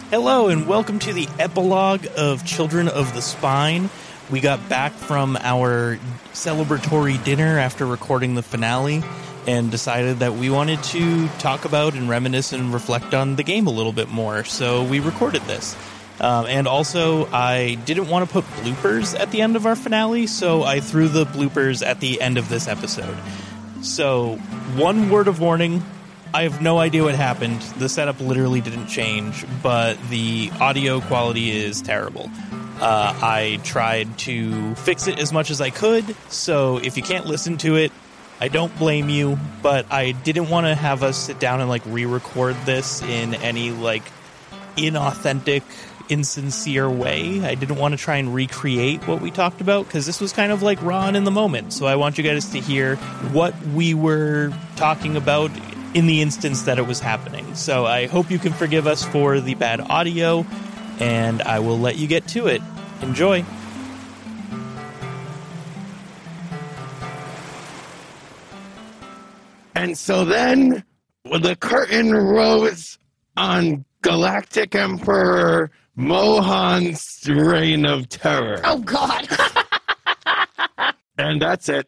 Hello and welcome to the Epilogue of Children of the Spine. We got back from our celebratory dinner after recording the finale and decided that we wanted to talk about and reminisce and reflect on the game a little bit more, so we recorded this. And also, I didn't want to put bloopers at the end of our finale, so I threw the bloopers at the end of this episode. So, one word of warning. I have no idea what happened. The setup literally didn't change, but the audio quality is terrible. I tried to fix it as much as I could, so if you can't listen to it, I don't blame you, but I didn't want to have us sit down and re-record this in any inauthentic, insincere way. I didn't want to try and recreate what we talked about, because this was kind of raw and in the moment, so I want you guys to hear what we were talking about in the instance that it was happening. So I hope you can forgive us for the bad audio, and I will let you get to it. Enjoy. And so then the curtain rose on Galactic Emperor Mohan's reign of terror. Oh, God. And that's it.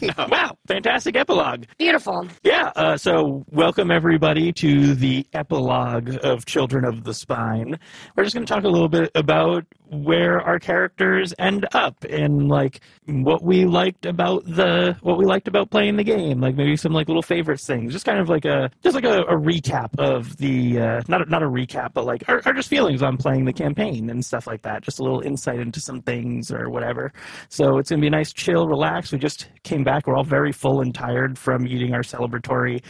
No. Wow, fantastic epilogue. Beautiful. Yeah, so welcome everybody to the Epilogue of Children of the Spine. We're just going to talk a little bit about where our characters end up and what we liked about playing the game, maybe some little favorites things, just kind of a recap of the not a recap, but our just feelings on playing the campaign and stuff like that, just a little insight into some things or whatever. So it's going to be a nice chill, relax. We just came back. We're all very full and tired from eating our celebratory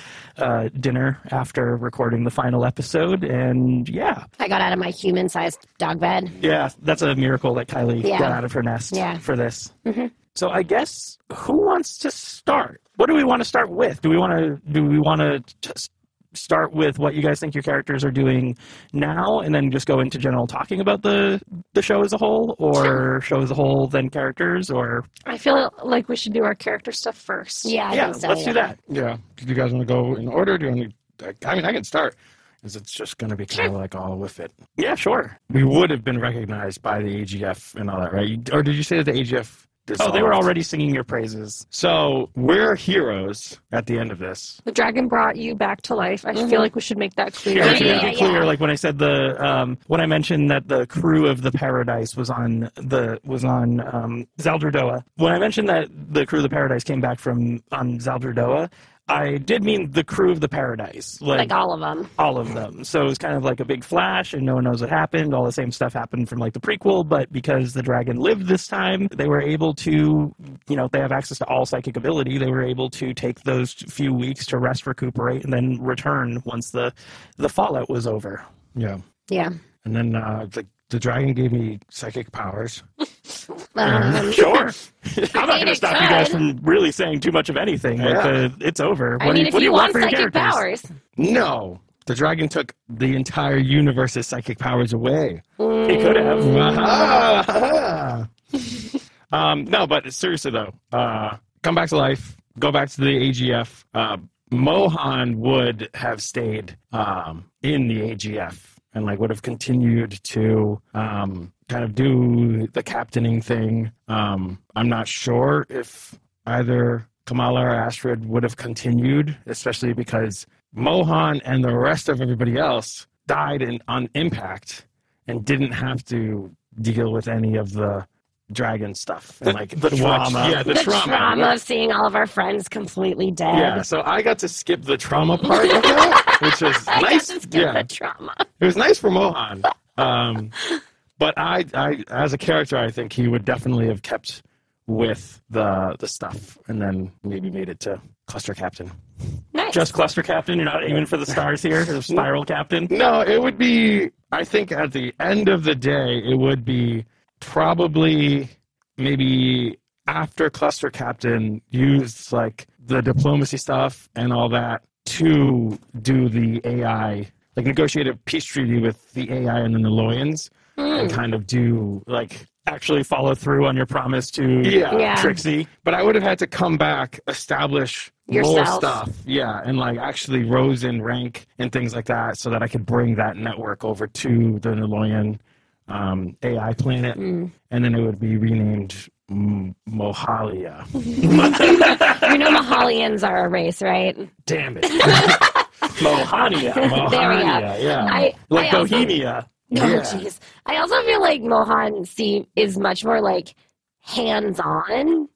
dinner after recording the final episode, and yeah. I got out of my human-sized dog bed. Yeah, that's a miracle that Kylie got out of her nest for this. Mm-hmm. So I guess, who wants to start? What do we want to start with? Do we want to start with what you guys think your characters are doing now, and then just go into general talking about the show as a whole, or show as a whole, then characters, or? I feel like we should do our character stuff first. Yeah, I think so, let's do that. Yeah. Do you guys want to go in order? Do you want to, I can start, because it's just going to be kind of all with it. Yeah, sure. We would have been recognized by the AGF and all that, right? Or did you say that the AGF dissolved? Oh, they were already singing your praises. So we're heroes at the end of this. The dragon brought you back to life. I feel like we should make that clear. Yeah, to be clear, when I said when I mentioned that the crew of the Paradise was on Zaldrdoa. When I mentioned that the crew of the Paradise came back on Zaldrdoa, I did mean the crew of the Paradise. All of them. All of them. So it was kind of a big flash, and no one knows what happened. All the same stuff happened from the prequel, but because the dragon lived this time, they were able to, they have access to all psychic ability. They were able to take those few weeks to rest, recuperate, and then return once the fallout was over. Yeah. Yeah. And then the dragon gave me psychic powers. Sure. I'm not going to stop you guys from really saying too much of anything. It's over. What do you want for your characters? Powers. No. The dragon took the entire universe's psychic powers away. He could have. No, but seriously, though, come back to life. Go back to the AGF. Mohan would have stayed in the AGF. And would have continued to kind of do the captaining thing. I'm not sure if either Kamala or Astrid would have continued, especially because Mohan and the rest of everybody else died on impact and didn't have to deal with any of the dragon stuff and the trauma. Yeah, the trauma of seeing all of our friends completely dead. Yeah, so I got to skip the trauma part of that, which was nice. The trauma. It was nice for Mohan. But I as a character, I think he would definitely have kept with the stuff, and then maybe made it to Cluster Captain. Nice. Just Cluster Captain? You're not aiming for the stars here? Or Spiral Captain? No, it would be, I think at the end of the day, it would be probably maybe after Cluster Captain used the diplomacy stuff and all that to do the AI, negotiate a peace treaty with the AI and then the Loyans, and kind of do actually follow through on your promise to Yeah. Trixie. But I would have had to come back, establish more Yourself. stuff. Yeah, and like actually rose in rank and things like that so that I could bring that network over to the Niloyan AI planet. And then it would be renamed Mohalia. You know Mahalians are a race, right? Damn it. Mohania. Mohania, yeah. Like I also- Bohemia. Oh, Yeah. jeez. I also feel like Mohan is much more like hands-on.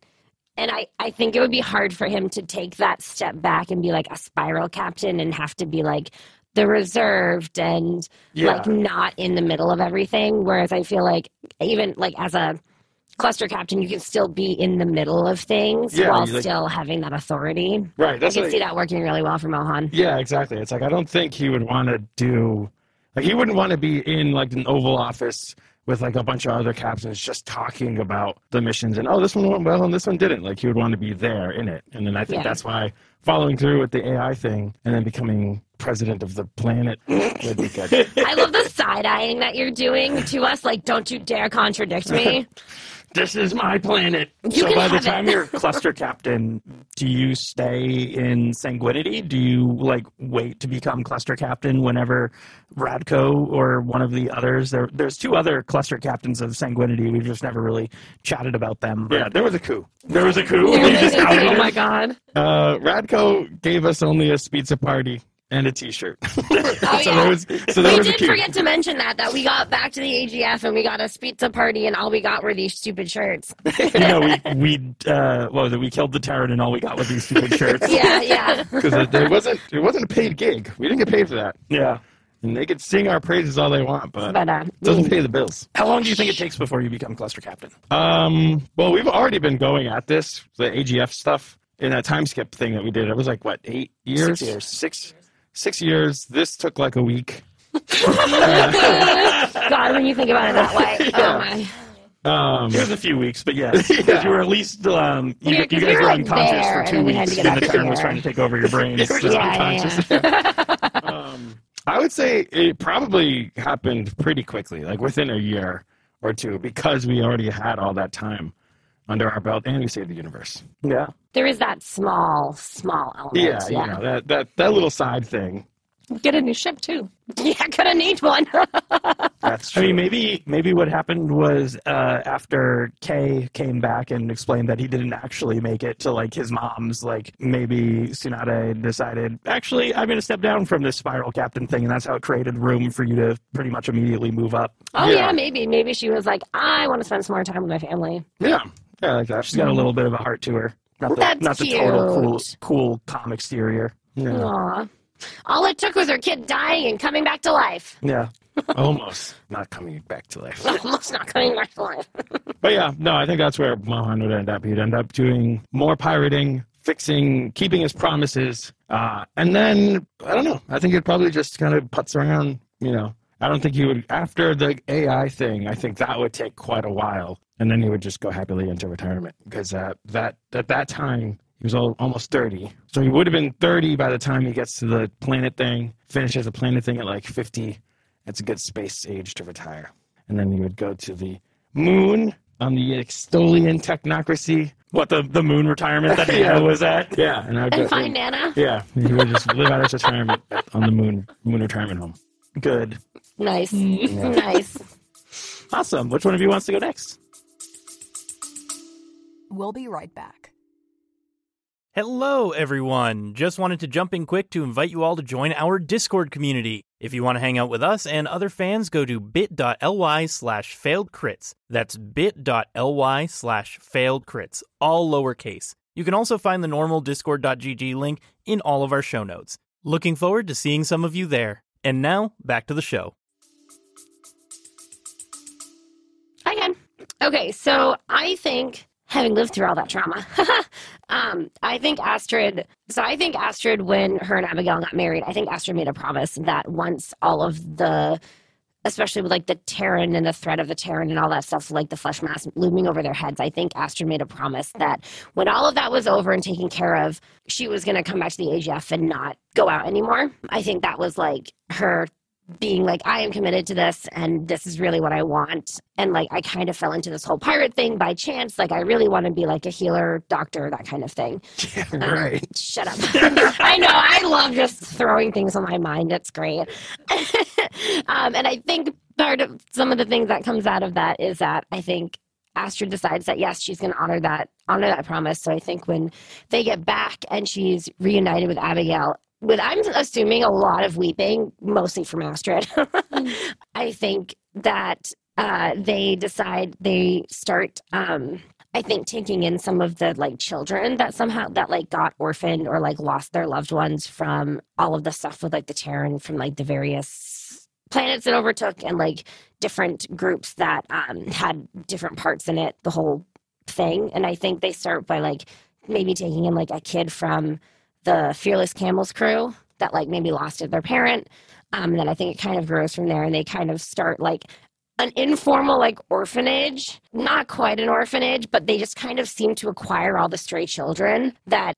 And I think it would be hard for him to take that step back and be like a spiral captain and have to be like the reserved and like not in the middle of everything. Whereas I feel like even like as a cluster captain, you can still be in the middle of things while still having that authority. Right. I can see that working really well for Mohan. Yeah, exactly. It's like I don't think he would want to do like he wouldn't want to be in like an Oval Office with like a bunch of other captains just talking about the missions and this one went well and this one didn't. Like he would want to be there in it. And then I think that's why following through with the AI thing and then becoming president of the planet would be good. I love the side-eyeing that you're doing to us. Like, don't you dare contradict me. This is my planet. You can by the have time it. you're cluster captain, do you stay in Sanguinity? Do you like wait to become cluster captain whenever Radko or one of the others? There's two other cluster captains of Sanguinity. We've just never really chatted about them. Yeah, there was a coup. There was a coup. Oh my god. Radko gave us only a pizza party and a T-shirt. Oh, so yeah. there was We a did coup. forget to mention that we got back to the AGF and we got a pizza party and all we got were these stupid shirts. You know, we killed the Terran and all we got was these stupid shirts. Yeah. Because it wasn't a paid gig. We didn't get paid for that. Yeah. And they could sing our praises all they want, but But it doesn't pay the bills. How long do you think it takes before you become cluster captain? Well, we've already been going at this, the AGF stuff, in that time skip thing that we did. It was like, what, 8 years? 6 years. 6 years. This took like a week. God, when you think about it that way. Oh my. It was a few weeks, but yes, because you were at least you Yeah, guys 'cause we were were, like, unconscious there, for and 2 then we had weeks, to get and the back Terran was together. trying to take over your brains. I would say it probably happened pretty quickly, like within a year or two, because we already had all that time under our belt and we saved the universe. Yeah. There is that small element. Yeah, you know, that little side thing. Get a new ship too. Yeah, gonna need one. That's true. I mean, maybe what happened was after Kay came back and explained that he didn't actually make it to like his mom's, like maybe Tsunade decided, actually, I'm going to step down from this spiral captain thing, and that's how it created room for you to pretty much immediately move up. Oh Yeah. yeah, maybe she was like, I want to spend some more time with my family. yeah, like that. She's got a little bit of a heart to her. Not That's the total cute. cool calm exterior. Yeah. Aw. All it took was her kid dying and coming back to life. Yeah. Almost not coming back to life. Almost not coming back to life. But yeah, no, I think that's where Mohan would end up. He'd end up doing more pirating, keeping his promises. And then, I don't know, I think he'd probably just kind of putz around, you know. I don't think he would, after the AI thing, I think that would take quite a while. And then he would just go happily into retirement. Because at that time, he was almost 30. So he would have been 30 by the time he gets to the planet thing, finishes the planet thing at like 50. That's a good space age to retire. And then he would go to the moon on the Extolian technocracy. What, the moon retirement that Nana was at? Yeah. And, And find Nana. Yeah. He would just live out his retirement on the moon retirement home. Good. Nice. Nice. Awesome. Which one of you wants to go next? We'll be right back. Hello, everyone. Just wanted to jump in quick to invite you all to join our Discord community. If you want to hang out with us and other fans, go to bit.ly/failedcrits. That's bit.ly/failedcrits, all lowercase. You can also find the normal discord.gg link in all of our show notes. Looking forward to seeing some of you there. And now, back to the show. Hi again. Okay, so I think, having lived through all that trauma, I think Astrid, when her and Abigail got married, I think Astrid made a promise that once all of the, especially with like the Terran and the threat of the Terran and all that stuff, like the flesh mass looming over their heads, I think Astrid made a promise that when all of that was over and taken care of, she was going to come back to the AGF and not go out anymore. I think that was like her being like, I am committed to this and this is really what I want. And like, I kind of fell into this whole pirate thing by chance. Like, I really want to be like a healer, doctor, that kind of thing. Yeah, right. Shut up. I know. I love just throwing things on my mind. It's great. And I think part of some of the things that comes out of that is that I think Astrid decides that, yes, she's going to honor that promise. So I think when they get back and she's reunited with Abigail, with, I'm assuming, a lot of weeping, mostly from Astrid. I think that they start, I think, taking in some of the like children that somehow that like got orphaned or like lost their loved ones from all of the stuff with like the Terran from like the various planets it overtook and like different groups that had different parts in it, the whole thing. And I think they start by like maybe taking in like a kid from the Fearless Camels crew that like maybe lost their parent. And then I think it kind of grows from there and they kind of start like an informal like orphanage, not quite an orphanage, but they just kind of seem to acquire all the stray children that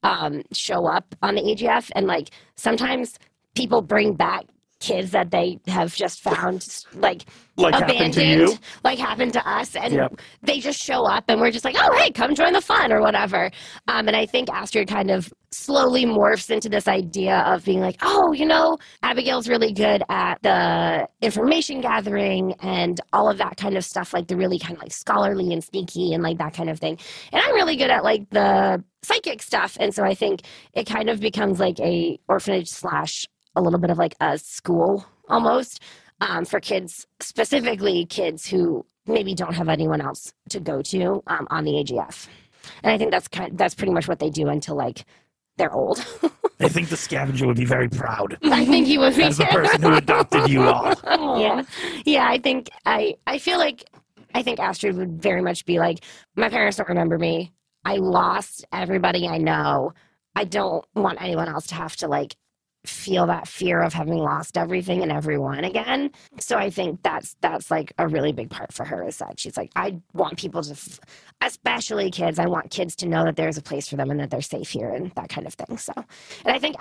show up on the AGF. And like sometimes people bring back kids that they have just found like abandoned, like happened to us, and they just show up and we're just like, oh hey, come join the fun or whatever. And I think Astrid kind of slowly morphs into this idea of being like, oh, you know, Abigail's really good at the information gathering and all of that kind of stuff, like the really kind of like scholarly and sneaky and like that kind of thing, and I'm really good at like the psychic stuff. And so I think it kind of becomes like a orphanage slash a little bit of like a school almost, for kids, specifically kids who maybe don't have anyone else to go to on the AGF. And I think that's pretty much what they do until like they're old. I think the scavenger would be very proud. I think he would be as the person who adopted you all. Yeah. I think I think Astrid would very much be like, my parents don't remember me. I lost everybody I know. I don't want anyone else to have to like feel that fear of having lost everything and everyone again. So I think that's like a really big part for her, is that she's like, I want people to, especially kids, I want kids to know that there's a place for them and that they're safe here and that kind of thing. So, and I think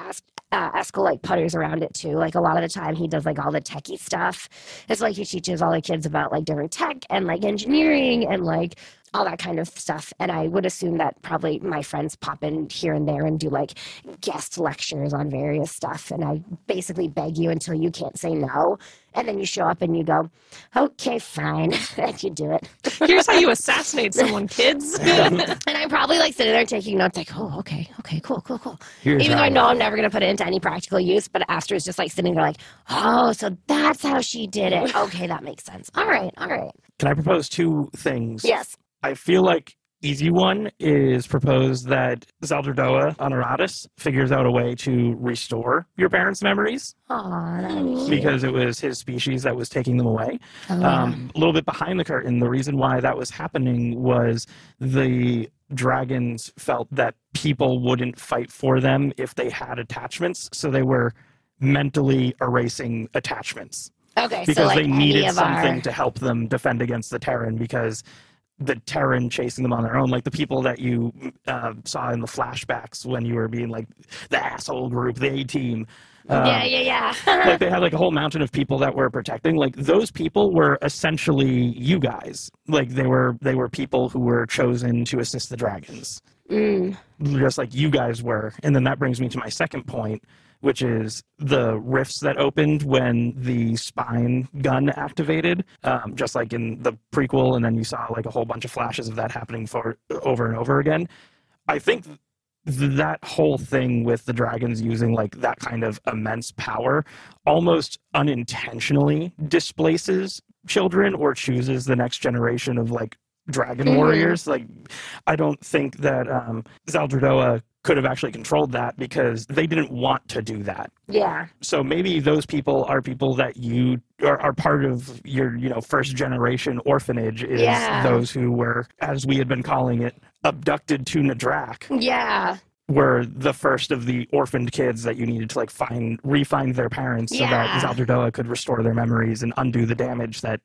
Eskel like putters around it too. Like a lot of the time he does like all the techie stuff. It's like he teaches all the kids about like different tech and like engineering and like all that kind of stuff. And I would assume that probably my friends pop in here and there and do like guest lectures on various stuff. And I basically beg you until you can't say no. And then you show up and you go, okay, fine. And you do it. Here's how you assassinate someone, kids. And I'm probably like sitting there taking notes like, oh, okay, cool. Here's Even though I know I'm never going to put it into any practical use, but Astra's just like sitting there like, oh, so that's how she did it. Okay, that makes sense. All right. Can I propose two things? Yes. I feel like easy one is propose that Zaldardoa Honoratus figures out a way to restore your parents' memories. Aww, because it was his species that was taking them away. A little bit behind the curtain, the reason why that was happening was the dragons felt that people wouldn't fight for them if they had attachments, so they were mentally erasing attachments. Okay, because so like they needed something to help them defend against the Terran, because the Terran chasing them on their own, like the people that you saw in the flashbacks when you were being like the asshole group, the A-team. Yeah. Like they had like a whole mountain of people that were protecting. Like those people were essentially you guys. Like they were people who were chosen to assist the dragons. Just like you guys were. And then that brings me to my second point, which is the rifts that opened when the spine gun activated, just like in the prequel, and then you saw like a whole bunch of flashes of that happening over and over again. I think that whole thing with the dragons using like that kind of immense power almost unintentionally displaces children or chooses the next generation of like dragon warriors. Like I don't think that Zaldardoa could have actually controlled that because they didn't want to do that. Yeah. So maybe those people are people that you are part of your, first generation orphanage is those who were, as we had been calling it, abducted to Nedrak. Yeah. Were the first of the orphaned kids that you needed to like re-find their parents so that Zaldardoa could restore their memories and undo the damage that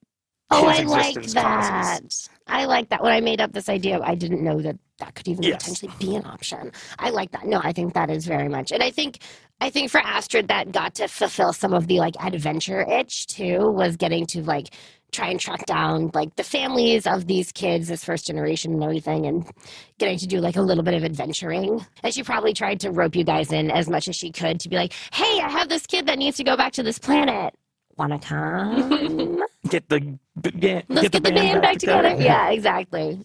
Oh, his I like existence that. causes. I like that. When I made up this idea, I didn't know that that could even Yes. potentially be an option. I like that. No, I think that is very much. And I think for Astrid, that got to fulfill some of the like adventure itch too, was getting to like try and track down like the families of these kids, this first generation and everything, and getting to do like a little bit of adventuring. And she probably tried to rope you guys in as much as she could to be like, hey, I have this kid that needs to go back to this planet. Wanna come? Get the Let's get the band back together. Yeah, exactly.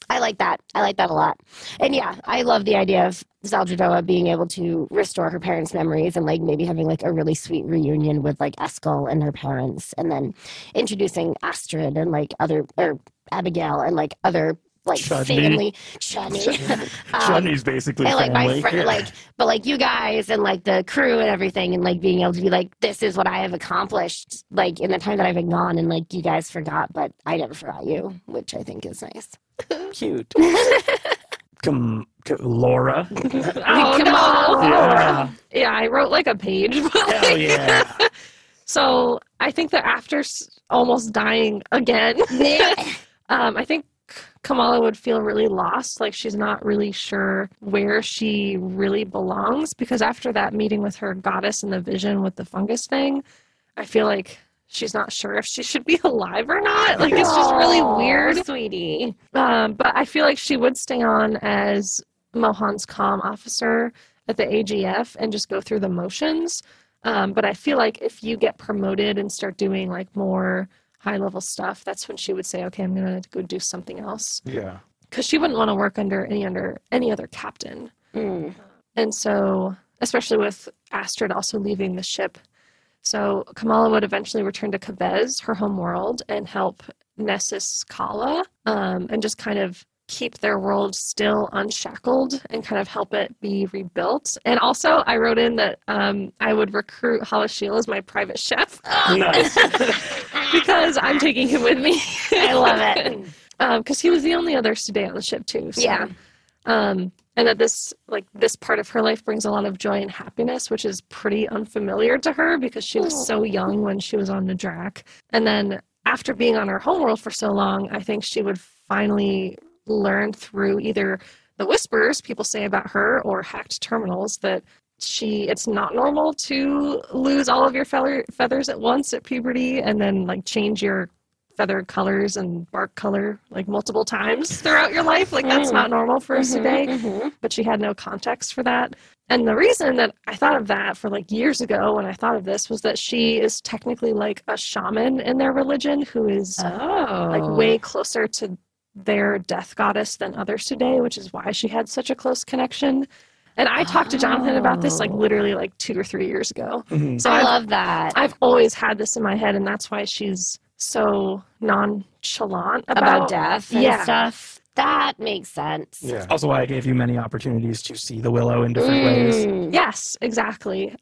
I like that. I like that a lot. And yeah, I love the idea of Zaldradova being able to restore her parents' memories and like maybe having like a really sweet reunion with like Eskel and her parents, and then introducing Astrid and like other, or Abigail and like other like Chudney. family. Chudney. Chudney's basically And like family. my friend, Yeah. like, but like you guys and like the crew and everything, and like being able to be like, this is what I have accomplished, like in the time that I've been gone, and like you guys forgot, but I never forgot you, which I think is nice. Cute. Laura. Oh, Come no. on. Yeah. Yeah, I wrote like a page. But Hell yeah. So I think that after almost dying again, I think Kamala would feel really lost. Like she's not really sure where she really belongs, because after that meeting with her goddess in the vision with the fungus thing, I feel like she's not sure if she should be alive or not. Like it's just really Aw, weird. sweetie. But I feel like she would stay on as Mohan's comm officer at the AGF and just go through the motions. But I feel like if you get promoted and start doing like more high level stuff, that's when she would say, okay, I'm going to go do something else. Yeah. Because she wouldn't want to work under any other captain. Mm. And so, especially with Astrid also leaving the ship. So Kamala would eventually return to Kabez, her home world, and help Nessus Kala, and just kind of keep their world still unshackled and kind of help it be rebuilt. And also, I wrote in that I would recruit Halashil as my private chef Nice. because I'm taking him with me. I love it. Because he was the only other Sude on the ship too. So. Yeah. And that this part of her life brings a lot of joy and happiness, which is pretty unfamiliar to her because she was so young when she was on Nedrak. And then after being on her homeworld for so long, I think she would finally learn through either the whispers people say about her or hacked terminals that it's not normal to lose all of your feathers at once at puberty and then like change your feather colors and bark color like multiple times throughout your life. Like that's not normal for us today. But she had no context for that. And the reason that I thought of that for like years ago when I thought of this was that she is technically like a shaman in their religion who is like way closer to their death goddess than others today, which is why she had such a close connection. And I talked to Jonathan about this like literally like 2 or 3 years ago. So I love that. I've always had this in my head, and that's why she's so nonchalant About death and Yeah. stuff. That makes sense. Yeah. Also why I gave you many opportunities to see the willow in different ways. Yes, exactly.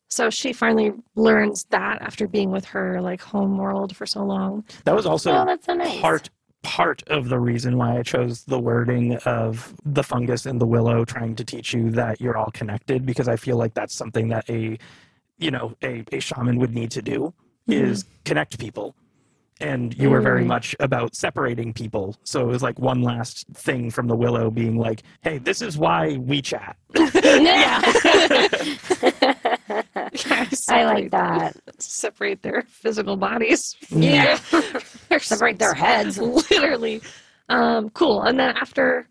So she finally learns that after being with her like home world for so long. That was also Oh, that's so nice. part of the reason why I chose the wording of the fungus and the willow trying to teach you that you're all connected, because I feel like that's something that a shaman would need to do is connect people. And you were very much about separating people. So it was like one last thing from the willow being like, hey, this is why we chat. Yeah. I Separate like that. Separate their physical bodies. Yeah. Separate their heads. Literally. Cool. And then after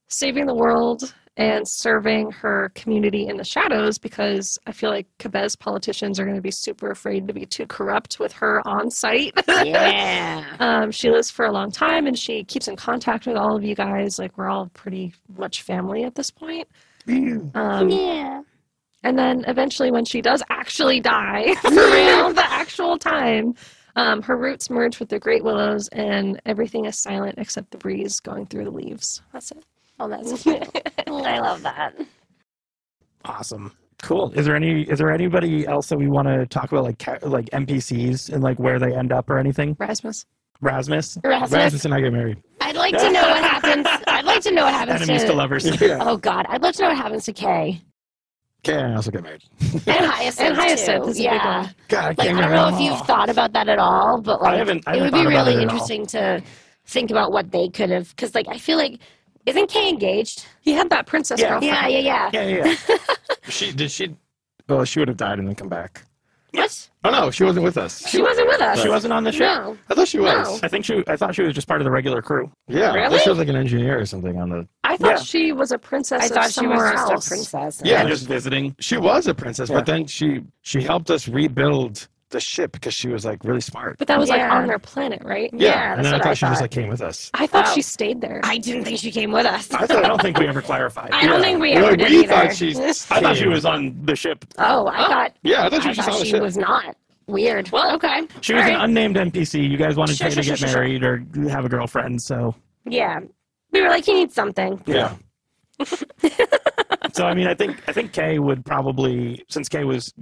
saving the world and serving her community in the shadows, because I feel like Kabez politicians are going to be super afraid to be too corrupt with her on site. Yeah. She lives for a long time and she keeps in contact with all of you guys. Like we're all pretty much family at this point. Yeah. And then eventually when she does actually die, for real, the actual time, her roots merge with the great willows and everything is silent except the breeze going through the leaves. That's it. Oh, that's cool. I love that. Awesome. Cool. Is there anybody else that we want to talk about, like NPCs and like where they end up or anything? Rasmus. Rasmus and I get married. I'd like to know what happens. I'd like to know what happens Enemies to lovers. Oh God, I'd love to know what happens to Kay. Can I also get married? And Hyacinth, is a yeah. big one. God, I Like, can't I don't remember know them if you've all. thought about that at all, but like, I haven't it would thought be about really it at all. interesting to think about what they could have, because like, I feel like, isn't Kay engaged? He had that princess Yeah. girlfriend. Yeah. Yeah. She? Well, she would have died and then come back. What? Oh no, she wasn't with us. She wasn't with us. She wasn't on the ship. No. I thought she was. No. I thought she was just part of the regular crew. Yeah, I Really? thought she was like an engineer or something on the. I thought Yeah. she was a princess I of thought she was somewhere just else. a princess. Yeah, just visiting. She was a princess, Yeah. but then she helped us rebuild the ship because she was like really smart. But that was like Yeah. on their planet, right? Yeah, and that's then I what thought I she just thought. like came with us. I thought Oh. she stayed there. I didn't think she came with us. I don't think we ever clarified. I don't think we ever Like, did we either. thought she. I thought she was on the ship. Oh, I thought. Yeah, I thought she I was just on thought the she ship. was not. Weird. Well, okay. She was All an right. unnamed NPC. You guys wanted Sure, Kay to sure, get sure, sure. married or have a girlfriend, so Yeah. We were like, he needs something. Yeah. I mean, I think Kay would probably, since Kay was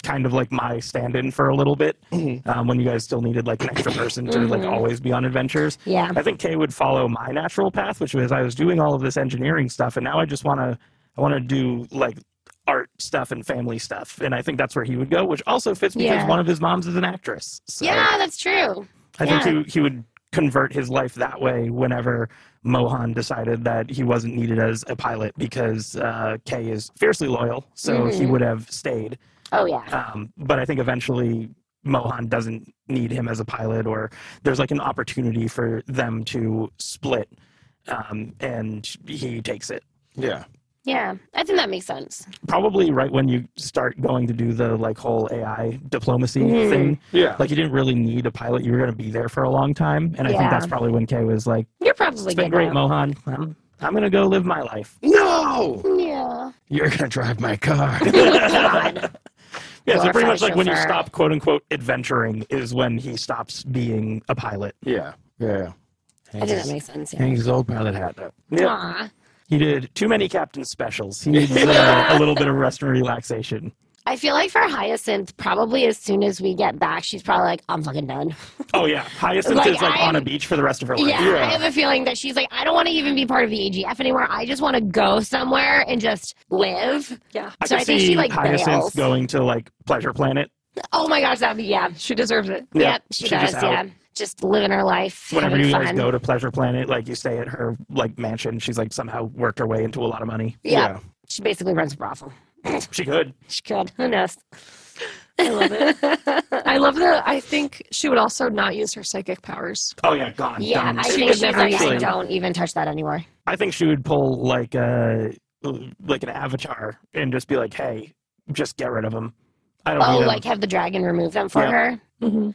kind of like my stand-in for a little bit, when you guys still needed like an extra person to like always be on adventures. Yeah. I think Kay would follow my natural path, which was I was doing all of this engineering stuff, and now I just want to do like art stuff and family stuff, and I think that's where he would go, which also fits because Yeah. one of his moms is an actress. So Yeah, that's true. I Yeah. think he would convert his life that way whenever Mohan decided that he wasn't needed as a pilot because Kay is fiercely loyal, so he would have stayed. Oh, yeah. But I think eventually Mohan doesn't need him as a pilot, or there's like an opportunity for them to split, and he takes it. Yeah. Yeah. I think that makes sense. Probably right when you start going to do the like whole AI diplomacy thing. Yeah. Like you didn't really need a pilot. You were going to be there for a long time. And I think Yeah. that's probably when Kay was like, You're probably it's been good great, now. Mohan. I'm going to go live my life. No, Yeah. you're gonna drive my car. God. Yeah, so pretty Glorified much like when you chauffeur. stop quote unquote adventuring is when he stops being a pilot. Yeah. I think that makes sense. Yeah. Hangs his old pilot hat up. Aw. He did too many captain specials. He needs a little bit of rest and relaxation. I feel like for Hyacinth, probably as soon as we get back, she's probably like, I'm fucking done. Oh yeah, Hyacinth Like, is like on a I'm- beach for the rest of her life. Yeah, Yeah. I have a feeling that she's like, I don't want to even be part of the AGF anymore. I just want to go somewhere and just live. Yeah. I So can I think see she, like, Hyacinth bails. going to like Pleasure Planet Oh my gosh, that'd be, yeah. She deserves it. Yeah, Yep, she she's just does, out. yeah. Just living her life. whenever having you guys fun. go to Pleasure Planet. Like you stay at her like mansion. She's like somehow worked her way into a lot of money. Yeah. She basically runs a brothel. She could. She could. Who knows? I love it. I love that. I think she would also not use her psychic powers. Oh yeah, gone. Yeah, done. I She think would she's never like, use I them. don't even touch that anymore. I think she would pull like an avatar and just be like, "Hey, just get rid of him. I don't Oh, need him." like have the dragon remove them for Yeah. her? Mm-hmm.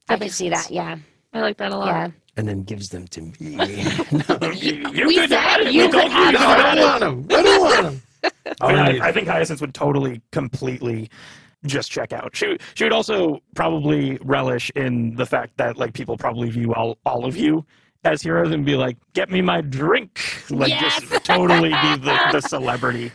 I could see that, yeah. I like that a lot. Yeah. And then gives them to me. You We could said have it. you We could told have you No, I had don't it. want him. I don't want him. I think Hyacinth would totally, completely just check out. She would also probably relish in the fact that like people probably view all of you as heroes and be like, "Get me my drink," like Yes. just totally be the celebrity.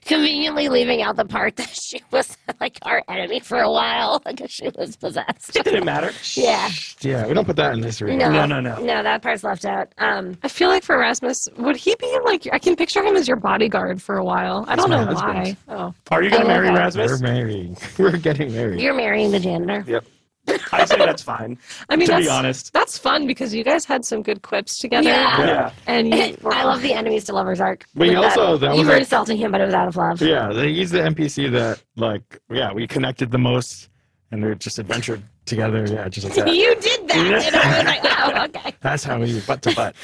Conveniently leaving out the part that she was like our enemy for a while because she was possessed. It didn't matter. Yeah. Yeah, we don't put that in history. No. No. No, that part's left out. I feel like for Erasmus, would he be like? I can picture him as your bodyguard for a while. I don't my know why. husband. Oh, Are you gonna Oh, marry okay. We're Rasmus? marrying. We're getting married. You're marrying the janitor. Yep. I say that's fine. I mean, To that's be honest. that's fun because you guys had some good quips together. Yeah. Yeah. And you I love the enemies to lovers arc. But you With also- that you was were like- insulting him, but it was out of love. Yeah, he's the NPC that, like, yeah, we connected the most, and we just adventured together. Yeah, just like that. You did that, and I was like, oh, okay. That's how we butt to butt.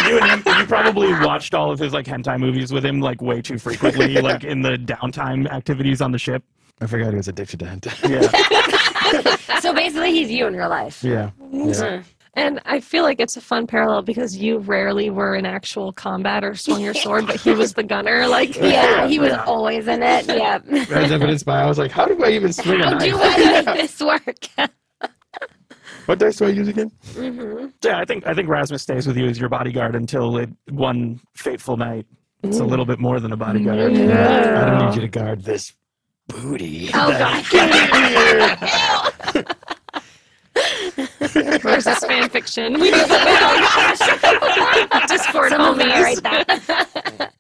You and him, you probably watched all of his like hentai movies with him like way too frequently, like in the downtime activities on the ship. I forgot he was addicted to hentai. Yeah. So basically, he's you in real life. Yeah. Yeah. And I feel like it's a fun parallel because you rarely were in actual combat or swung your sword, but he was the gunner. Like, Yeah, he was always in it. Yeah. As evidenced by, I was like, how do I even swing a How do knife? I make this work? What dice do I use again? Yeah, I think Rasmus stays with you as your bodyguard until one fateful night. It's a little bit more than a bodyguard. I don't need you to guard this booty. Oh, God. where's this fan fiction? We need Discord Someone's gonna homies. write that.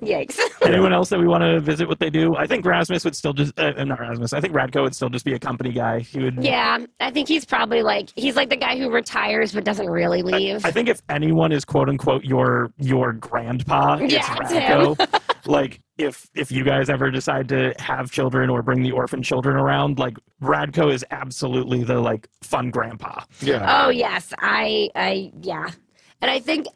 Yikes. Anyway, anyone else that we want to visit what they do? I think Rasmus would still just not Rasmus. I think Radko would still just be a company guy. He would. Yeah, I think he's probably like the guy who retires but doesn't really leave. I think if anyone is quote unquote your grandpa, it's Radko. Like if you guys ever decide to have children or bring the orphan children around, like Radko is absolutely the like fun grandpa. Yeah. Oh yes, yeah, and I think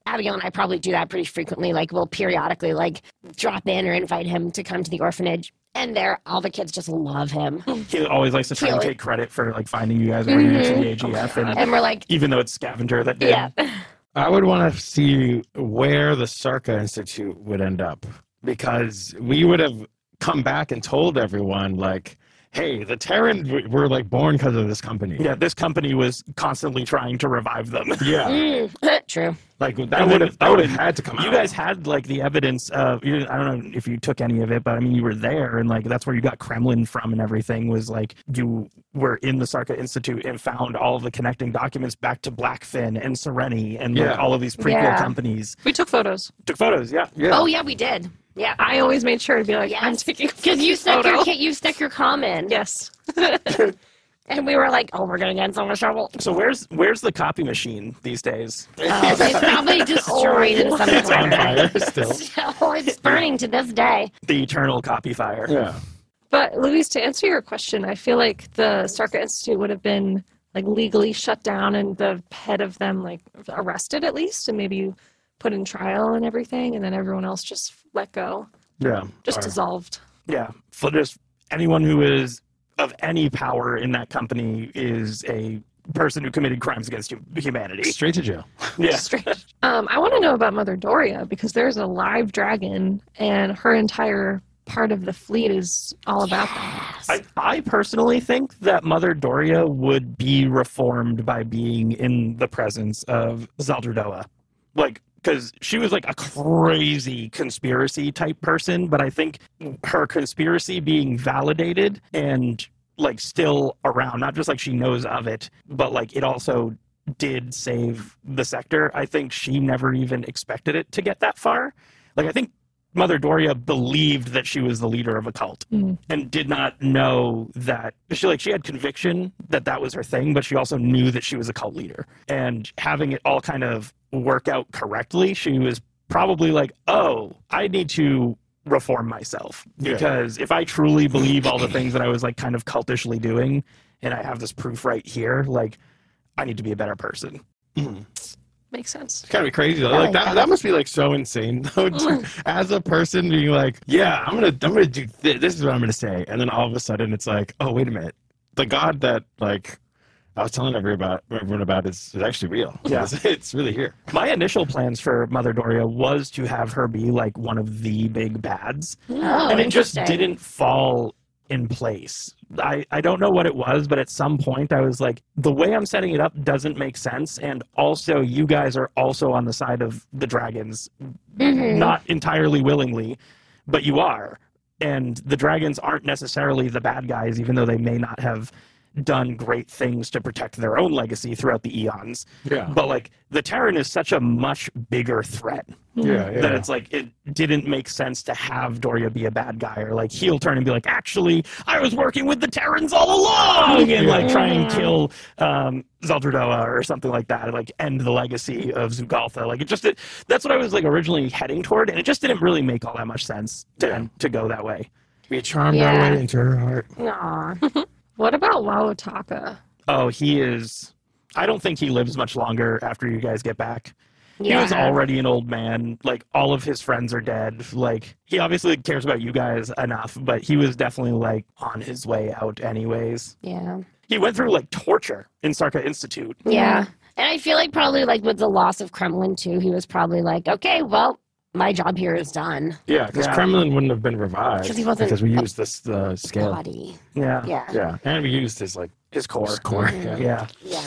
Abigail and I probably do that pretty frequently. Like we'll periodically like drop in or invite him to come to the orphanage, and all the kids just love him. He always likes to try and take credit for like finding you guys to the AGF, and we're like, even though it's Scavenger that did. Yeah. I would want to see where the Sarka Institute would end up, because we would have come back and told everyone, like, hey, the Terran were like born because of this company. Yeah, this company was constantly trying to revive them. Yeah. True. Like that would have had to come out. You guys had like the evidence of, I don't know if you took any of it, but I mean, you were there, and like that's where you got Kremlin from and everything, was like you were in the Sarka Institute and found all of the connecting documents back to Blackfin and Sereni and like all of these prequel companies. We took photos. Yeah. Oh yeah, we did. Yeah, I always made sure to be like, I'm taking because you stuck your comm in. Yes. And we were like, oh, we're gonna get in so much trouble. So where's the copy machine these days? Oh, it's probably destroyed in some It's on fire still. So it's burning to this day. The eternal copy fire. Yeah. But Louise, to answer your question, I feel like the Sarka Institute would have been like legally shut down and the head of them like arrested at least, and maybe put in trial and everything, and then everyone else just let go. Yeah. Just dissolved. Yeah. So just anyone who is of any power in that company is a person who committed crimes against humanity. Straight to jail. Yeah. Straight. I want to know about Mother Doria, because there's a live dragon and her entire part of the fleet is all about that. I personally think that Mother Doria would be reformed by being in the presence of Zaldrdoa. Like, because she was like a crazy conspiracy type person, but I think her conspiracy being validated and like still around, not just like she knows of it, but like it also did save the sector. I think she never even expected it to get that far. Like I think Mother Doria believed that she was the leader of a cult and did not know that she had conviction that that was her thing, but she also knew that she was a cult leader. And having it all kind of work out correctly, she was probably like, oh, I need to reform myself, because if I truly believe all the things that I was like kind of cultishly doing, and I have this proof right here, like I need to be a better person. Makes sense. It's kind of be crazy though. Like that must be like so insane though. As a person being like, yeah, I'm gonna do this is what I'm gonna say, and then all of a sudden it's like, oh wait a minute, the God that like I was telling everyone about is actually real. Yeah, it's really here. My initial plans for Mother Doria was to have her be like one of the big bads, and it just didn't fall in place. I don't know what it was, but at some point I was like, the way I'm setting it up doesn't make sense, and also you guys are also on the side of the dragons, not entirely willingly, but you are, and the dragons aren't necessarily the bad guys, even though they may not have done great things to protect their own legacy throughout the eons. Yeah. But like the Terran is such a much bigger threat. That it's like it didn't make sense to have Doria be a bad guy or like heel turn and be like, actually, I was working with the Terrans all along, and like try and kill Zaldrdoa or something like that, and like end the legacy of Zugaltha. Like that's what I was like originally heading toward, and it just didn't really make all that much sense to go that way. We charmed our way into her heart. Aw. What about Wauataka? Oh, he is. I don't think he lives much longer after you guys get back. Yeah. He was already an old man. Like, all of his friends are dead. Like, he obviously cares about you guys enough, but he was definitely, like, on his way out anyways. Yeah. He went through, like, torture in Sarka Institute. Yeah. And I feel like probably, like, with the loss of Kremlin, too, he was probably like, okay, well, my job here is done. Yeah, because Kremlin wouldn't have been revived because we used the scale. Body. Yeah. Yeah, and we used his core. Yeah. Yeah.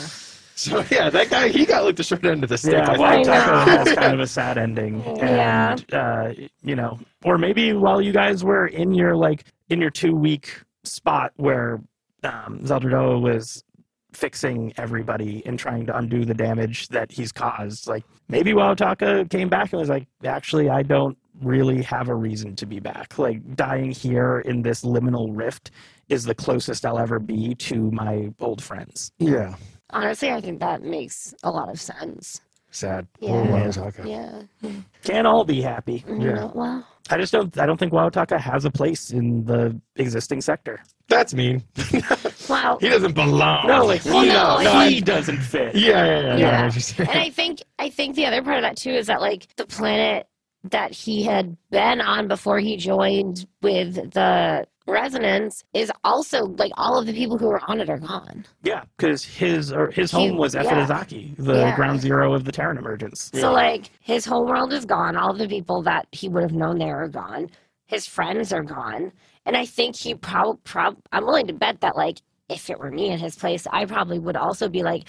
So yeah, that guy, he got like the short end of the stick. Yeah, Wauataka has kind of a sad ending. Yeah. And, or maybe while you guys were in your 2-week spot where Zaldrdoa was fixing everybody and trying to undo the damage that he's caused, like maybe Wauataka came back and was like, actually, I don't really have a reason to be back. Like, dying here in this liminal rift is the closest I'll ever be to my old friends. Yeah. Honestly, I think that makes a lot of sense. Sad. Yeah. Poor Wazaka. Yeah. Can't all be happy. Yeah. Well, I don't think Wautaka has a place in the existing sector. That's mean. well, He doesn't belong. No, like, Well, no, he doesn't fit. Yeah. Yeah. Interesting. and I think the other part of that too is that like the planet that he had been on before he joined with the Resonance is also like all of the people who were on it are gone. Yeah, because his home was yeah. Efidazaki, the Yeah. ground zero of the Terran emergence. So like his home world is gone. All of the people that he would have known there are gone. His friends are gone. And I think he I'm willing to bet that like if it were me in his place, I probably would also be like,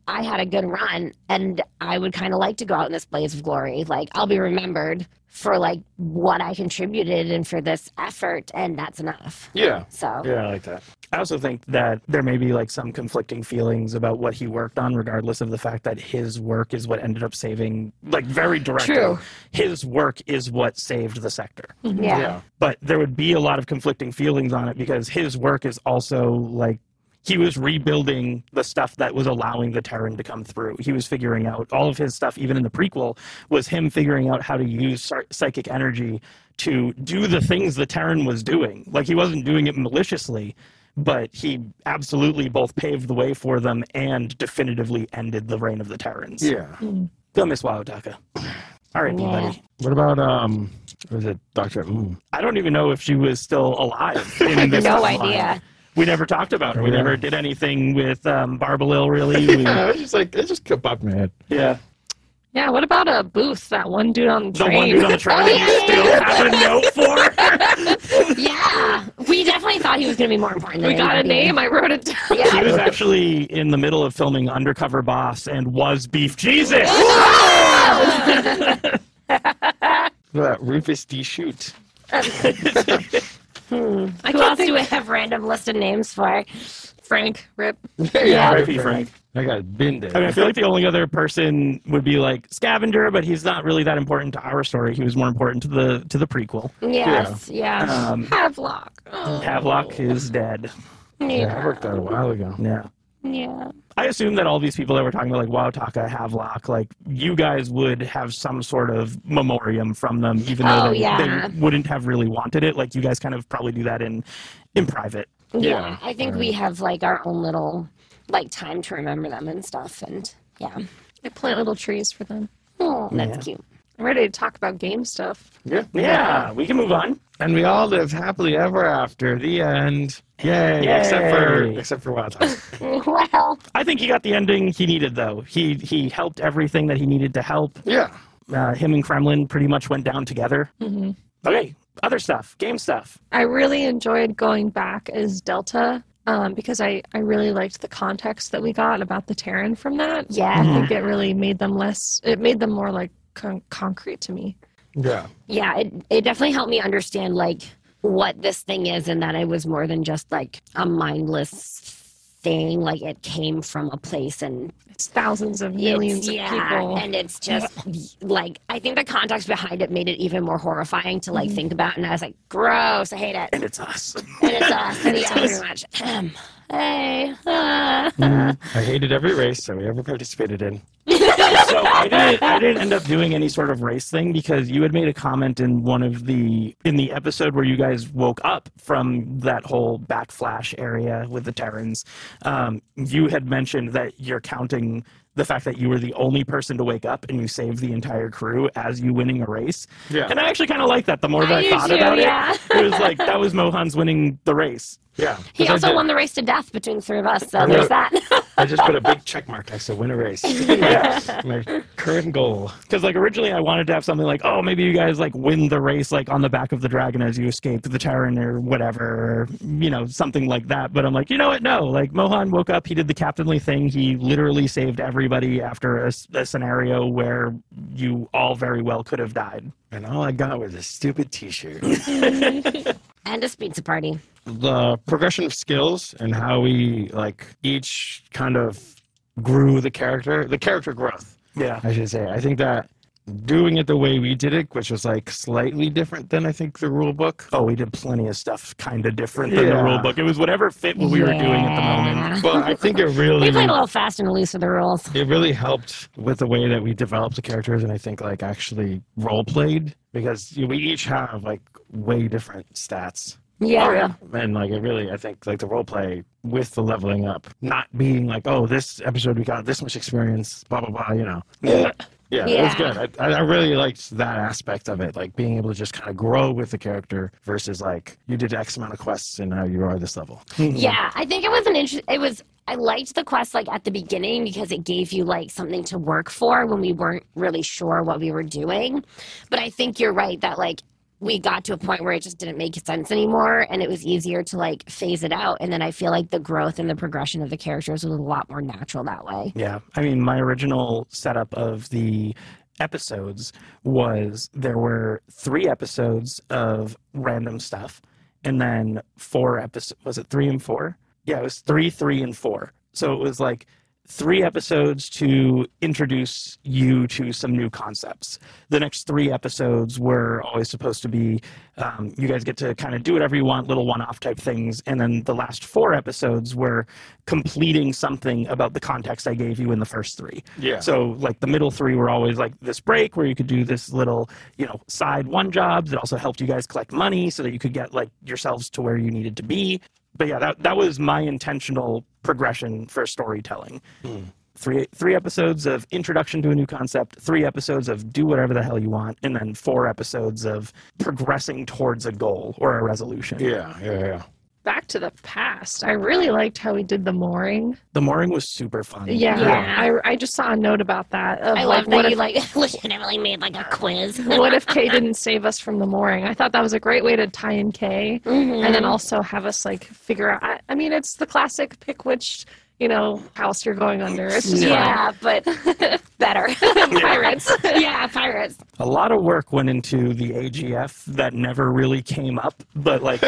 I had a good run and I would kind of like to go out in this blaze of glory. Like I'll be remembered for like what I contributed and for this effort, and that's enough. Yeah. So Yeah, I like that. I also think that there may be like some conflicting feelings about what he worked on, regardless of the fact that his work is what ended up saving, like very directly. True. His work is what saved the sector. yeah. But there would be a lot of conflicting feelings on it because his work is also like he was rebuilding the stuff that was allowing the Terran to come through. He was figuring out all of his stuff, even in the prequel, was him figuring out how to use psychic energy to do the things the Terran was doing. Like he wasn't doing it maliciously, but he absolutely both paved the way for them and definitively ended the reign of the Terrans. Yeah. Go Miss Wautaka. All right, Yeah. buddy. What about was it Dr. I don't even know if she was still alive. In this No timeline. idea. We never talked about her. We Yeah. never did anything with Barbalil, really. We, It just kept popping in my head. yeah. Yeah, what about a Booth, that one dude on the The train? one dude on the train that you still have a note for. Yeah. We definitely thought he was going to be more important than We got a anybody. name, I wrote it down. He Yeah. was actually in the middle of filming Undercover Boss and was Beef Jesus. What about Rufus D. Shoot? Who else do we have random list of names for? Frank, rip. Yeah. R.I.P. Frank. I got been there. I mean, I feel like the only other person would be like Scavenger, but he's not really that important to our story. He was more important to the prequel. Yes, yeah. Havelock. Oh. Havelock is dead. Yeah, I worked that a while ago. Yeah. Yeah. I assume that all these people that we're talking about, like Wautaka, Havelock, like you guys would have some sort of memoriam from them, even though they wouldn't have really wanted it. Like you guys kind of probably do that in private. Yeah. I think we have like our own little like time to remember them and stuff. And yeah. I plant little trees for them. Oh, that's cute. I'm ready to talk about game stuff. Yeah, we can move on. And we all live happily ever after. The end. Yay! Yay. Except for Wild Time. Well, I think he got the ending he needed, though. He helped everything that he needed to help. Yeah. Him and Kremlin pretty much went down together. Mm-hmm. Okay, other stuff, game stuff. I really enjoyed going back as Delta because I really liked the context that we got about the Terran from that. yeah. I think it really made them more like concrete to me. Yeah. Yeah, it definitely helped me understand like what this thing is and that it was more than just like a mindless thing. Like it came from a place and It's thousands of millions of people. and it's just like I think the context behind it made it even more horrifying to like think about, and I was like, gross, I hate it. And it's us. And it's us. Yeah, pretty much. Hey. I hated every race that we ever participated in. So I didn't end up doing any sort of race thing because you had made a comment in in the episode where you guys woke up from that whole backflash area with the Terrans. You had mentioned that you're counting the fact that you were the only person to wake up and you saved the entire crew as you winning a race. Yeah. And I actually kind of like that. The more that I do thought too, about yeah. it was like that was Mohan's winning the race. Yeah. He 'Cause I also did- won the race to death between the three of us, so I there's know. that. I just put a big check mark next to win a race. My current goal. Because like originally I wanted to have something like, oh, maybe you guys like win the race like on the back of the dragon as you escape the Terran or whatever, or, something like that. But I'm like, you know what? No, like Mohan woke up, he did the captainly thing. He literally saved everybody after a scenario where you all very well could have died. And all I got was a stupid t-shirt. And a pizza party. The progression of skills and how we each kind of grew the character growth, Yeah. I should say. I think that doing it the way we did it, which was like slightly different than I think the rule book. Oh, we did plenty of stuff kind of different than the rule book. It was whatever fit what we were doing at the moment. But I think it really We played a little fast and loose with the rules. it really helped with the way that we developed the characters, and I think like actually role played, because we each have like way different stats. Yeah. And like it really, I think like the role play with the leveling up, not being like, oh, this episode we got this much experience, blah blah blah, you know. Yeah, it was good. I really liked that aspect of it, like being able to just kind of grow with the character versus like you did X amount of quests and now you are this level. Yeah, I think it was I liked the quest like at the beginning because it gave you like something to work for when we weren't really sure what we were doing. But I think you're right that like we got to a point where it just didn't make sense anymore, and it was easier to like phase it out. And then I feel like the growth and the progression of the characters was a lot more natural that way. Yeah. I mean, my original setup of the episodes was there were 3 episodes of random stuff, and then 4 episodes. Was it 3 and 4? Yeah, it was 3, 3, and 4. So it was like 3 episodes to introduce you to some new concepts. The next 3 episodes were always supposed to be you guys get to kind of do whatever you want, little one-off type things. And then the last 4 episodes were completing something about the context I gave you in the first 3. Yeah. So like the middle 3 were always like this break where you could do this little, side one jobs. It also helped you guys collect money so that you could get like yourselves to where you needed to be. But yeah, that was my intentional progression for storytelling. 3 episodes of introduction to a new concept, 3 episodes of do whatever the hell you want, and then 4 episodes of progressing towards a goal or a resolution. Yeah. Back to the past. I really liked how we did the mooring. The mooring was super fun. Yeah. I just saw a note about that. I love that you like legitimately made like a quiz. What if Kay didn't save us from the mooring? I thought that was a great way to tie in Kay, and then also have us like figure out. I mean, it's the classic pick which house you're going under. It's just but better. Pirates. Pirates. A lot of work went into the AGF that never really came up, but like,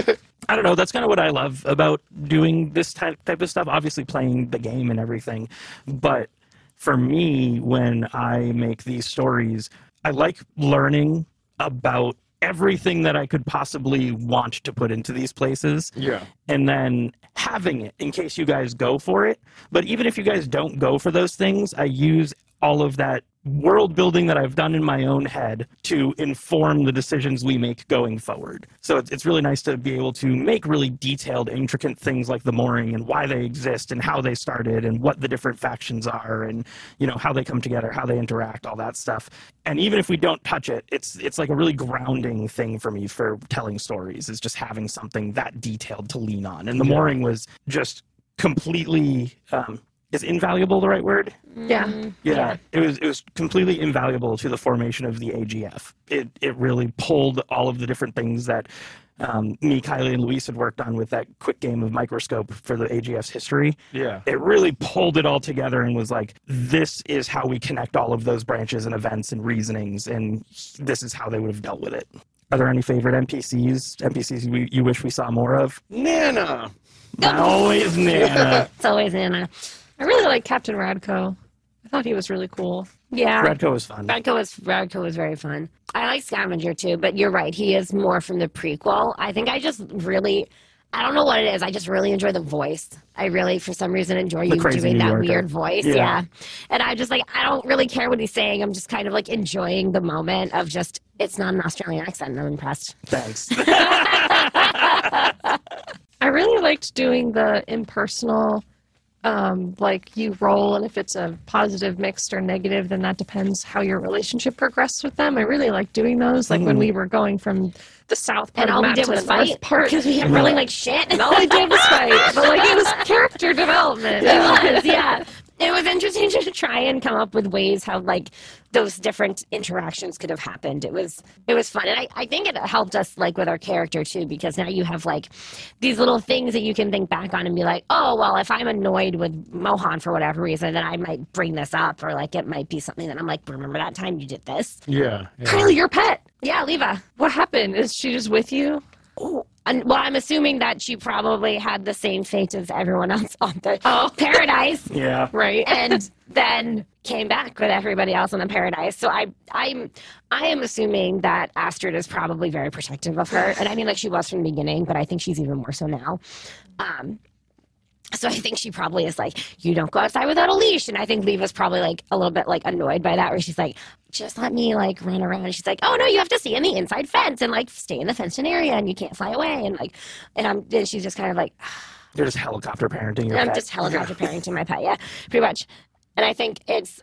I don't know, that's kind of what I love about doing this type of stuff, obviously playing the game and everything. But for me, when I make these stories, I like learning about everything that I could possibly want to put into these places. Yeah. And then having it in case you guys go for it. But even if you guys don't go for those things, I use all of that world building that I've done in my own head to inform the decisions we make going forward. So it's really nice to be able to make really detailed, intricate things like the mooring and why they exist and how they started and what the different factions are and how they come together, how they interact, all that stuff. And even if we don't touch it, it's like a really grounding thing for me for telling stories, is just having something that detailed to lean on. And the mooring was just completely is invaluable the right word? Yeah. It was completely invaluable to the formation of the AGF. It really pulled all of the different things that me, Kylie, and Luis had worked on with that quick game of Microscope for the AGF's history. Yeah. It really pulled it all together and was like, this is how we connect all of those branches and events and reasonings, and this is how they would have dealt with it. Are there any favorite NPCs you wish we saw more of? Nana. Always Nana. It's always Anna. I really like Captain Radko. I thought he was really cool. Yeah. Radko was fun. Radko was very fun. I like Scavenger too, but you're right. He is more from the prequel. I think I don't know what it is. I just really enjoy the voice. I really, for some reason, enjoy you doing that weird voice. Yeah. And I just I don't really care what he's saying. I'm just kind of enjoying the moment of just, it's not an Australian accent. I'm impressed. Thanks. I really liked doing the impersonal, you roll, and if it's a positive, mixed, or negative, then that depends how your relationship progressed with them. I really like doing those, when we were going from the south part and all we did was fight because we didn't really shit. And all we did was fight, but it was character development. It was, yeah. It was interesting to try and come up with ways how those different interactions could have happened. It was fun, and I think it helped us with our character too, because now you have these little things that you can think back on and be like, oh well, if I'm annoyed with Mohan for whatever reason, then I might bring this up, or it might be something that I'm remember that time you did this? Yeah. Kylie, your pet. Yeah, Leva. What happened? Is she just with you? Oh, well, I'm assuming that she probably had the same fate as everyone else on the Paradise. Yeah. Right. And then came back with everybody else on the Paradise. So I am assuming that Astrid is probably very protective of her. And I mean, like, she was from the beginning, but I think she's even more so now. So I think she probably is like, you don't go outside without a leash. And I think Leva's probably like a little bit like annoyed by that, where she's like, just let me like run around. And she's like, oh no, you have to stay in the inside fence and like stay in the fenced in area and you can't fly away. And like, and she's just kind of like, You're just helicopter parenting your I'm pet. just helicopter parenting my pet. Yeah, pretty much. And I think it's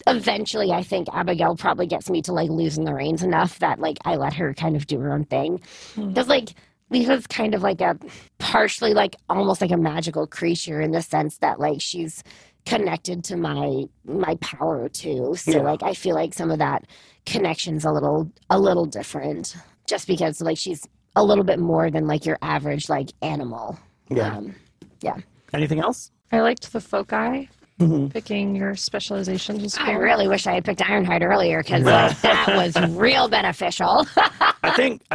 eventually, I think Abigail probably gets me to like loosen the reins enough that like I let her kind of do her own thing. Because like, Leva's kind of like a partially like almost like a magical creature in the sense that like she's connected to my power too. So like I feel like some of that connection's a little different just because like she's a little bit more than like your average like animal. Yeah. Yeah. Anything else? I liked the foci. Picking your specializations was cool. I really wish I had picked Ironhide earlier because that was real beneficial. I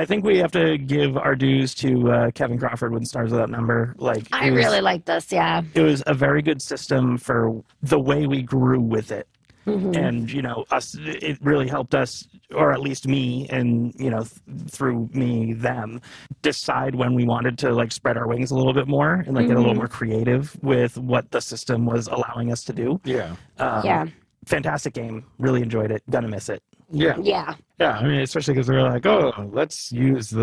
think we have to give our dues to Kevin Crawford with Stars Without Number. Like, I really like this. Yeah. it was a very good system for the way we grew with it. And, you know, it really helped us, or at least me, and, you know, through me, them, decide when we wanted to, like, spread our wings a little bit more and, like, get a little more creative with what the system was allowing us to do. Yeah. Yeah. Fantastic game. Really enjoyed it. Gonna miss it. Yeah. Yeah. Yeah. I mean, especially because we were like, oh, let's use we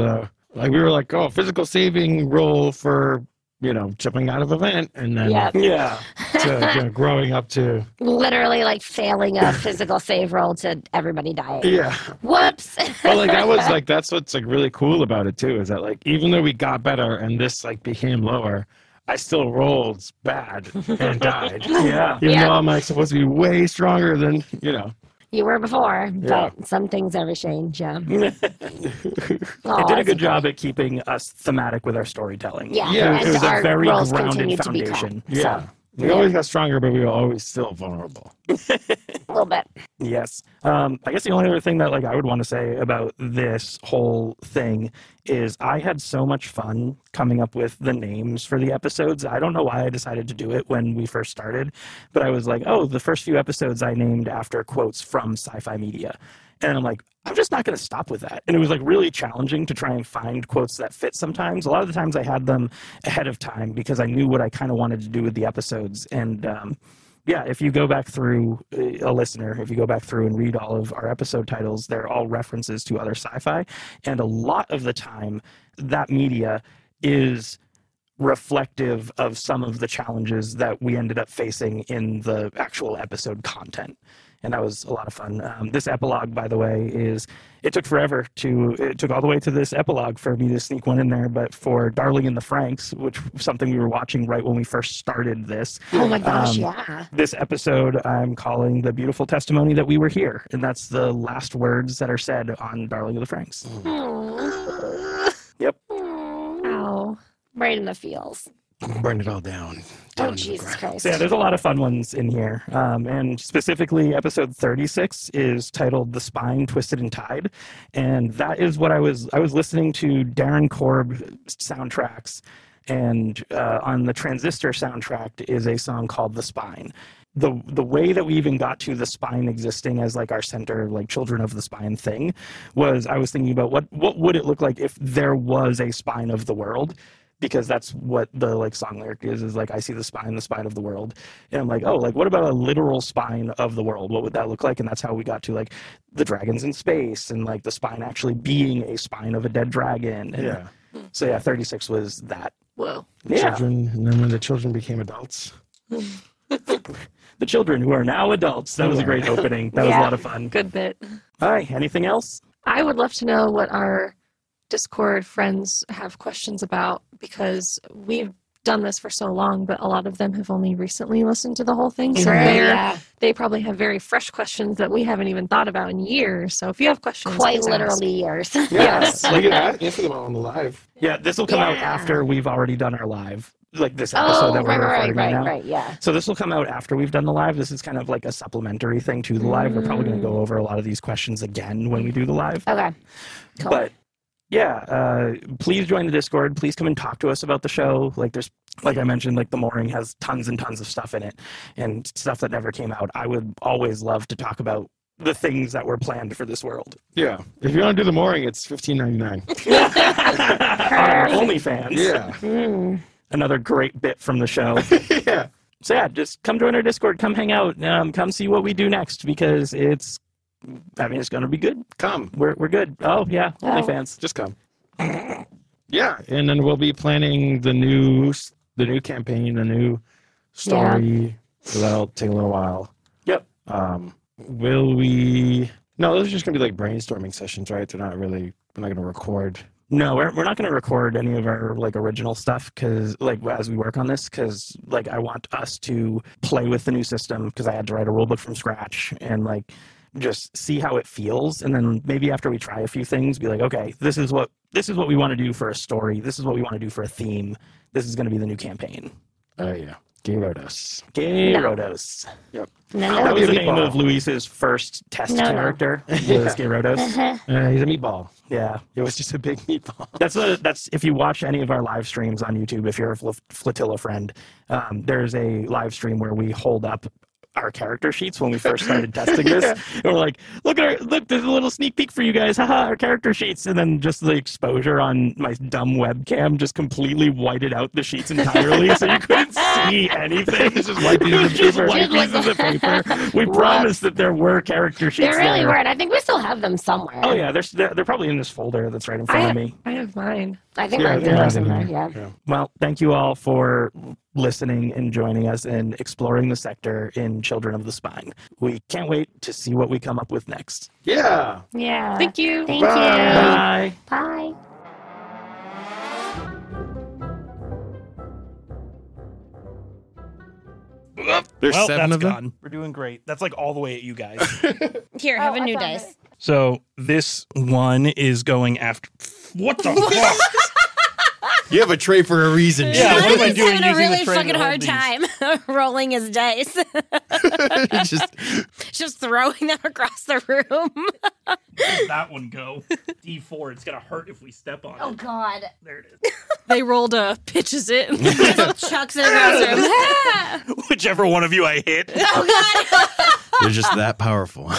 were like, oh, physical saving roll for, you know, jumping out of a vent, and then Yeah. Yeah. to, you know, growing up to Literally like failing a physical save roll to everybody dying. yeah. Whoops. Well, like that was like that's what's like really cool about it too, is that like even though we got better and this like became lower, I still rolled bad and died. Yeah. Even though I'm like supposed to be way stronger than, you know. You were before, Yeah. but some things never change. Yeah. It did a good job at keeping us thematic with our storytelling. Yeah. Yeah, and It was a our very rolls grounded continue to be correct, foundation. Yeah. So, We always got stronger, but we were always still vulnerable. a little bit. Yes. I guess the only other thing that like I would want to say about this whole thing is I had so much fun coming up with the names for the episodes. I don't know why I decided to do it when we first started, but I was like, oh, the first few episodes I named after quotes from sci-fi media. And I'm like, I'm just not going to stop with that. And it was like really challenging to try and find quotes that fit sometimes. A lot of the times I had them ahead of time because I knew what I kind of wanted to do with the episodes. And yeah, if you go back through, a listener, if you go back through and read all of our episode titles, they're all references to other sci-fi. And a lot of the time, that media is reflective of some of the challenges that we ended up facing in the actual episode content. And that was a lot of fun. This epilogue, by the way, it took all the way to this epilogue for me to sneak one in there, but for Darling in the Franxx, which was something we were watching right when we first started this. Oh my gosh, yeah. This episode I'm calling The Beautiful Testimony That We Were Here. And that's the last words that are said on Darling in the Franxx. Yep. Ow. Right in the feels. Burn it all down. Oh, Jesus Christ. So yeah, there's a lot of fun ones in here. And specifically, episode 36 is titled The Spine Twisted and Tied. And that is what I was listening to Darren Korb soundtracks. And on the Transistor soundtrack is a song called The Spine. The way that we even got to the spine existing as like our center, like Children of the Spine thing, was I was thinking about what would it look like if there was a spine of the world? Because that's what the like song lyric is like, I see the spine of the world. And I'm like, oh, like what about a literal spine of the world? What would that look like? And that's how we got to like the dragons in space and like the spine actually being a spine of a dead dragon. And Yeah. so yeah, 36 was that. Whoa. Yeah. Children, and then when the children became adults. The children who are now adults. That was a great opening. That was a lot of fun. Good bit. All right. Anything else? I would love to know what our Discord friends have questions about, because we've done this for so long, but a lot of them have only recently listened to the whole thing. So they probably have very fresh questions that we haven't even thought about in years. So if you have questions, Quite please literally years. Yes. We can answer them on the live. Yeah, this will come out after we've already done our live, like this episode that we're recording right now. Right, yeah. So this will come out after we've done the live. This is kind of like a supplementary thing to the live. We're probably going to go over a lot of these questions again when we do the live. Okay. Cool. But please join the Discord. Please come and talk to us about the show. Like I mentioned, like the Mooring has tons and tons of stuff in it and stuff that never came out. I would always love to talk about the things that were planned for this world. Yeah. If you want to do the Mooring, it's $15.99. On our OnlyFans. Yeah. Another great bit from the show. Yeah. So yeah, just come join our Discord. Come hang out. Come see what we do next because it's going to be good. Come. We're good. Oh yeah, OnlyFans. Just come. Yeah, and then we'll be planning the new campaign, the new story. So that'll take a little while. Yep. Will we? No, those are just gonna be like brainstorming sessions, right? We're not gonna record. No, we're not going to record any of our like original stuff because like as we work on this because like I want us to play with the new system because I had to write a rulebook from scratch and like just see how it feels and then maybe after we try a few things be like okay this is what we want to do for a story, this is what we want to do for a theme, this is going to be the new campaign. Oh yeah. Gyarados. Yep. No. That was the name of Luis's first test character. Was Gyarados. He's a meatball. Yeah. It was just a big meatball. That's if you watch any of our live streams on YouTube, if you're a Flotilla friend, there's a live stream where we hold up our character sheets when we first started testing this. And we're like, look, there's a little sneak peek for you guys. Haha, our character sheets. And then just the exposure on my dumb webcam just completely whited out the sheets entirely. So you couldn't see anything. It's just white pieces of paper. We promised that there were character sheets. There really weren't. I think we still have them somewhere. Oh yeah, they're probably in this folder that's right in front of me. I have mine. I think Yeah, mine's in yeah, there. yeah. Yeah. Well, thank you all for listening and joining us and exploring the sector in Children of the Spine. We can't wait to see what we come up with next. Yeah. Yeah. Thank you. Thank Bye. you. Bye. There's Well, 7 that's of them. gone. We're doing great. That's like all the way at you guys. Here, have a new dice. So this one is going after. What the fuck? You have a tray for a reason. Yeah, what am I He's doing having a using the really tray fucking to hard hold time rolling his dice. Just throwing them across the room. Where'd that one go? D4. It's gonna hurt if we step on it. God. There it is. They rolled a pitches it. Chucks it across the room. Whichever one of you I hit. They're just that powerful.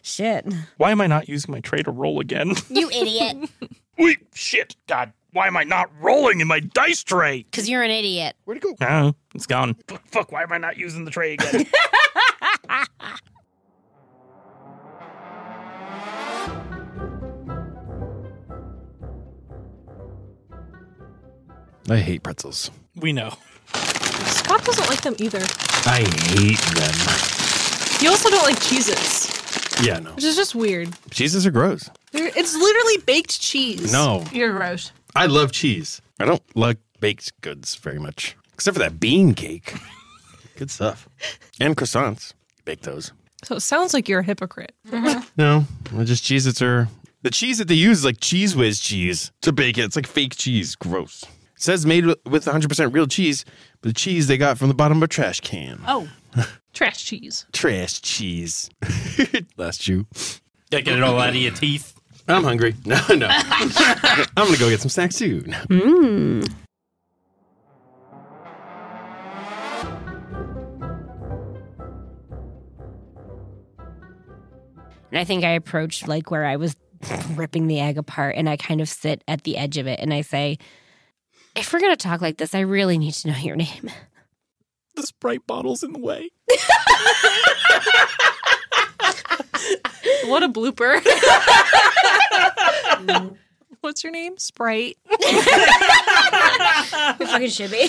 Shit. Why am I not using my tray to roll again? You idiot. Wait, shit. God, why am I not rolling in my dice tray? Because you're an idiot. Where'd it go? Oh, it's gone. Fuck, why am I not using the tray again? I hate pretzels. We know. Scott doesn't like them either. I hate them. You also don't like Cheez-Its, Yeah, no. which is just weird. Cheeses are gross. It's literally baked cheese. No. You're gross. I love cheese. I don't like baked goods very much. Except for that bean cake. Good stuff. And croissants. Bake those. So it sounds like you're a hypocrite. No. Just Cheez-Its are... The cheese that they use is like Cheese Whiz cheese to bake it. It's like fake cheese. Gross. It says made with 100% real cheese, but the cheese they got from the bottom of a trash can. Oh. Trash cheese. Trash cheese. Last chew. Gotta get it all out of your teeth. I'm hungry. No. I'm going to go get some snacks too. And I think I approached like where I was ripping the egg apart and I kind of sit at the edge of it and I say, if we're going to talk like this, I really need to know your name. The Sprite bottle's in the way. What a blooper. What's your name? Sprite. You fucking should be.